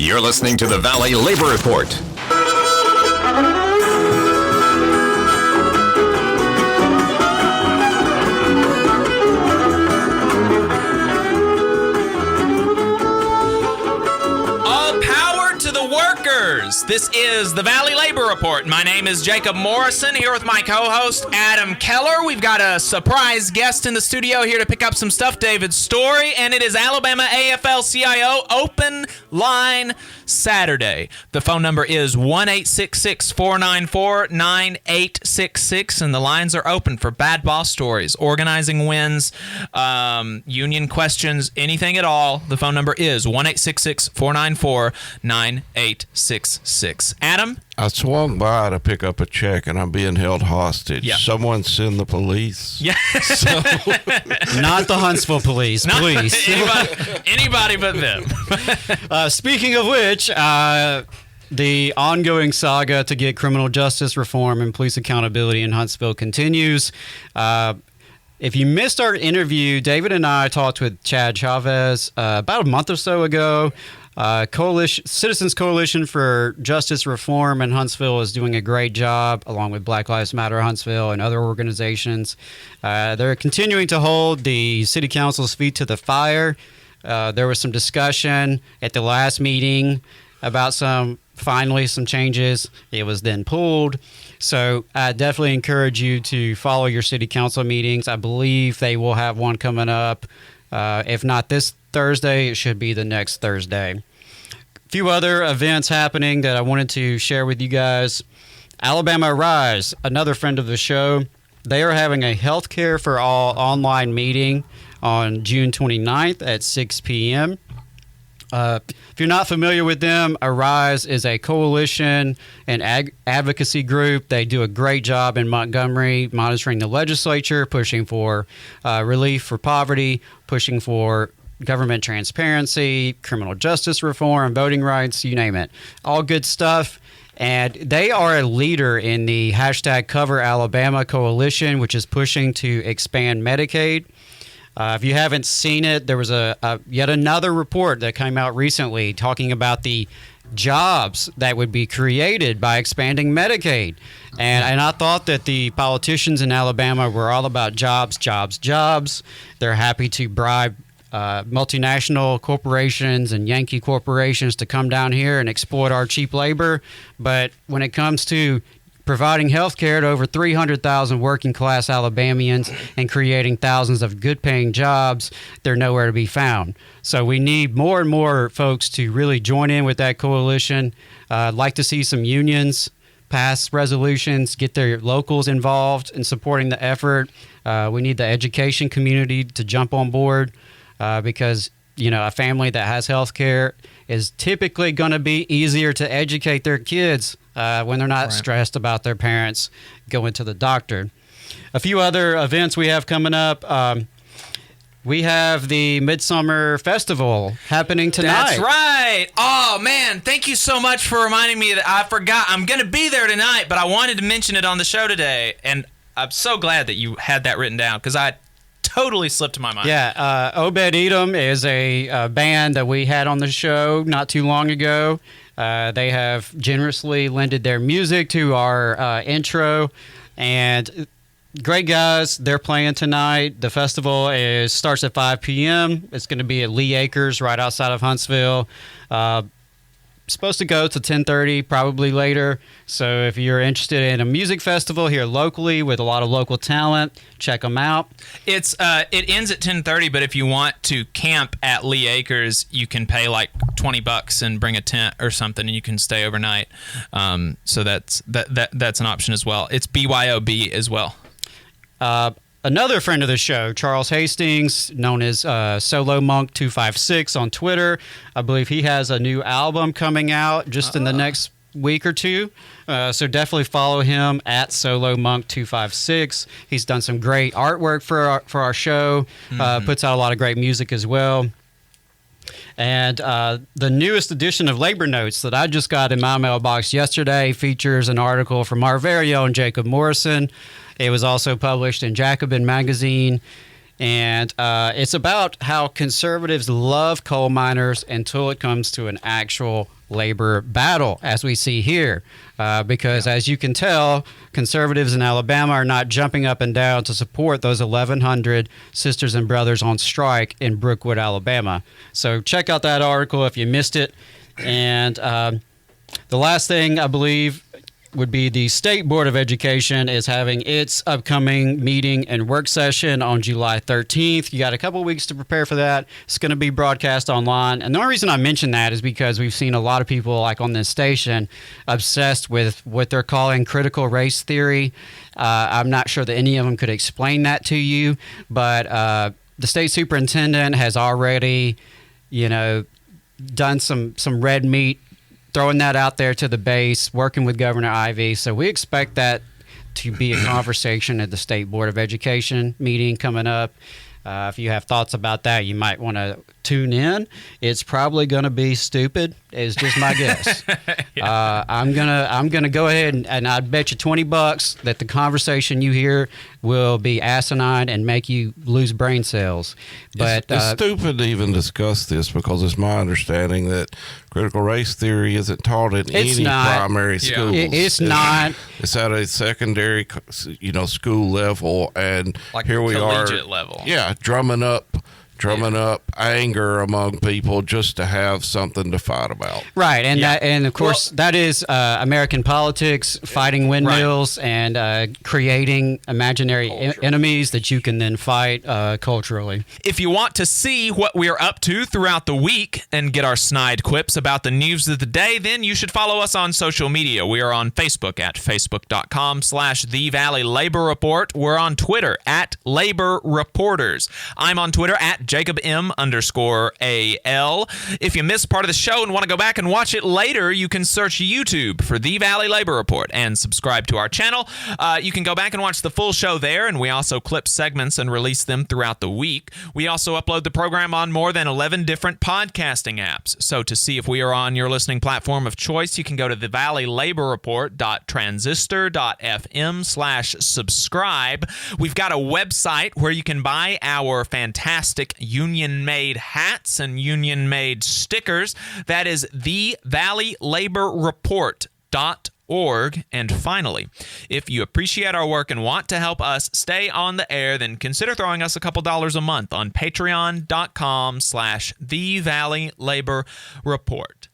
You're listening to the Valley Labor Report. This is the Valley Labor Report. My name is Jacob Morrison, here with my co-host Adam Keller. We've got a surprise guest in the studio here to pick up some stuff, David Story, and it is Alabama AFL-CIO Open Line Saturday. The phone number is 1-866-494-9866, and the lines are open for bad boss stories, organizing wins, union questions, anything at all. The phone number is 1-866-494-9866. Adam? I swung by to pick up a check and I'm being held hostage. Yeah. Someone send the police. Yeah. Not the Huntsville police, please. Anybody but them. Speaking of which, the ongoing saga to get criminal justice reform and police accountability in Huntsville continues. If you missed our interview, David and I talked with Chad Chavez about a month or so ago. Citizens Coalition for Justice Reform in Huntsville is doing a great job, along with Black Lives Matter Huntsville and other organizations. They're continuing to hold the city council's feet to the fire. There was some discussion at the last meeting about some changes. It was then pulled. So I definitely encourage you to follow your city council meetings. I believe they will have one coming up. If not this Thursday, it should be the next Thursday. A few other events happening that I wanted to share with you guys. Alabama Rise, another friend of the show, they are having a Healthcare for All online meeting on June 29th at 6 p.m. If you're not familiar with them, Arise is a coalition and advocacy group. They do a great job in Montgomery, monitoring the legislature, pushing for relief for poverty, pushing for government transparency, criminal justice reform, voting rights, you name it. All good stuff. And they are a leader in the hashtag Cover Alabama coalition, which is pushing to expand Medicaid. If you haven't seen it, there was yet another report that came out recently talking about the jobs that would be created by expanding Medicaid. And I thought that the politicians in Alabama were all about jobs, jobs, jobs. They're happy to bribe multinational corporations and Yankee corporations to come down here and exploit our cheap labor. But when it comes to providing health care to over 300,000 working-class Alabamians and creating thousands of good-paying jobs, they're nowhere to be found. So we need more and more folks to really join in with that coalition. I'd like to see some unions pass resolutions, get their locals involved in supporting the effort. We need the education community to jump on board because, a family that has health care is typically going to be easier to educate their kids when they're not stressed about their parents going to the doctor. A few other events we have coming up. We have the Midsommar Festival happening tonight. That's right. Oh, man. Thank you so much for reminding me that I forgot. I'm going to be there tonight, but I wanted to mention it on the show today. And I'm so glad that you had that written down because I totally slipped my mind. Yeah. Obed Edom is a band that we had on the show not too long ago. They have generously lended their music to our intro, and great guys. They're playing tonight. The festival starts at 5 p.m. It's going to be at Lee Acres right outside of Huntsville. Supposed to go to 10:30, probably later. So if you're interested in a music festival here locally with a lot of local talent, check them out. It ends at 10:30, but if you want to camp at Lee Acres, you can pay like $20 and bring a tent or something, and you can stay overnight. So that's an option as well. It's BYOB as well. Another friend of the show, Charles Hastings, known as Solo Monk 256 on Twitter. I believe he has a new album coming out just in the next week or two. So definitely follow him at Solo Monk 256. He's done some great artwork for our show. Puts out a lot of great music as well. And the newest edition of Labor Notes that I just got in my mailbox yesterday features an article from our very own Jacob Morrison. It was also published in Jacobin magazine. And it's about how conservatives love coal miners until it comes to an actual labor battle, as we see here. Because as you can tell, conservatives in Alabama are not jumping up and down to support those 1,100 sisters and brothers on strike in Brookwood, Alabama. So check out that article if you missed it. And the last thing, I believe, would be the State Board of Education is having its upcoming meeting and work session on July 13th. You got a couple weeks to prepare for that. It's going to be broadcast online. And the only reason I mention that is because we've seen a lot of people like on this station obsessed with what they're calling critical race theory. I'm not sure that any of them could explain that to you, but the state superintendent has already, done some red meat, throwing that out there to the base, working with Governor Ivey. So we expect that to be a conversation at the State Board of Education meeting coming up. If you have thoughts about that, you might want to tune in. It's probably going to be stupid, is just my guess. I'm gonna go ahead and I'd bet you $20 that the conversation you hear will be asinine and make you lose brain cells. But it's stupid to even discuss this because it's my understanding that critical race theory isn't taught in any primary schools. It's not. It's at a secondary, school level, and like here we are, collegiate level. Yeah, drumming up anger among people just to have something to fight about. Right, and of course that is American politics, fighting windmills and creating imaginary enemies that you can then fight culturally. If you want to see what we're up to throughout the week and get our snide quips about the news of the day, then you should follow us on social media. We are on Facebook at facebook.com/The Valley Labor Report. We're on Twitter at Labor Reporters. I'm on Twitter at Jacob M_AL. If you missed part of the show and want to go back and watch it later, you can search YouTube for The Valley Labor Report and subscribe to our channel. You can go back and watch the full show there, and we also clip segments and release them throughout the week. We also upload the program on more than 11 different podcasting apps. So to see if we are on your listening platform of choice, you can go to thevalleylaborreport.transistor.fm/subscribe. We've got a website where you can buy our fantastic union-made hats and union-made stickers. That is thevalleylaborreport.org. And finally, if you appreciate our work and want to help us stay on the air, then consider throwing us a couple dollars a month on patreon.com/thevalleylaborreport.